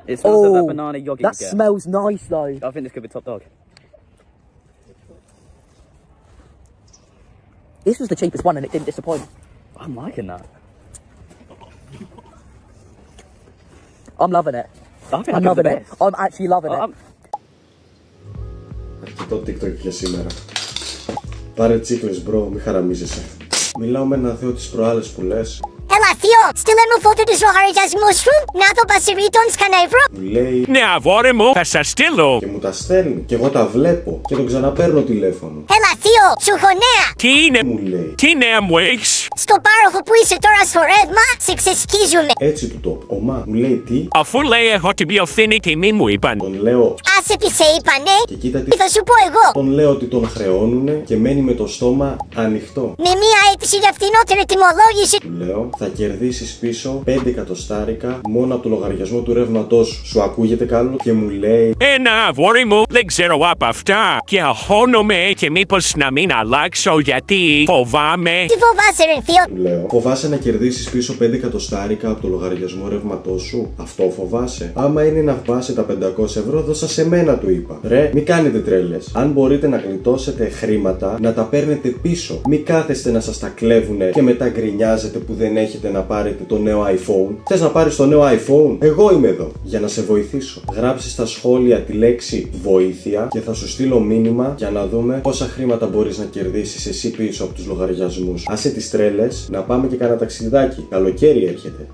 It smells like that banana yogurt. That smells nice though. I think this could be top dog. This was the cheapest one and it didn't disappoint. I'm liking that. I'm loving it. I'm loving it. I'm actually loving it. Αρκετό TikTok για σήμερα. Πάρε τσίκλες μπρο, μη χαραμίζεσαι. Μιλάω με έναν Θεό τις προάλλες που λες. Έλα θείο, στείλε μου φώτο του λογαριασμού σου, να το πασιρίτων σκανεύρο. Μου λέει ναι αγόρι μου, θα σας στείλω. Και μου τα στέλνει και εγώ τα βλέπω και τον ξαναπαίρνω τηλέφωνο. Έλα θείο, σου έχω νέα. Τι είναι, Μου λέει τι νέα μου έχεις? Στο πάροχο που είσαι τώρα στο ρεύμα, σε ξεσκίζουμε. έτσι του το πω. Ομά μου λέει τι. Αφού λέει έχω την πιο φθηνή τιμή μου είπαν. Τον λέω Άσε τι σε είπανε. και κοίτα Τι θα σου πω εγώ. Τον λέω ότι τον χρεώνουνε και μένει με το στόμα ανοιχτό. Με μία αίτηση για φθηνότερη τιμολόγηση. Του λέω θα κερδίσεις πίσω 5 εκατοστάρικα μόνο από το λογαριασμό του ρεύματός σου. Σου ακούγεται καλό? Και μου λέει Ένα αγόρι μου, δεν ξέρω από αυτά. Και αγχώνομαι και μήπως να μην αλλάξω γιατί φοβάμαι. Τι φοβάσαι ρε θείο. Του λέω φοβάσαι να κερδίσεις πίσω 5 εκατοστάρικα από το λογαριασμό ρεύματός σου? Αυτό φοβάσαι? Άμα είναι να βάσει τα 500 ευρώ δώσα σε μένα, του είπα. Ρε μη κάνετε τρέλες. Αν μπορείτε να γλιτώσετε χρήματα να τα παίρνετε πίσω. Μη κάθεστε να σας τα κλέβουνε και μετά γκρινιάζετε που δεν έχετε να πάρετε το νέο iPhone. Θες να πάρεις το νέο iPhone? Εγώ είμαι εδώ για να σε βοηθήσω. Γράψε στα σχόλια τη λέξη βοήθεια και θα σου στείλω μήνυμα για να δούμε πόσα χρήματα μπορείς να κερδίσεις εσύ πίσω από τους λογαριασμούς. Άσε τις τρέλες, να πάμε και κάνα ταξιδάκι. Καλοκαίρι έρχεται.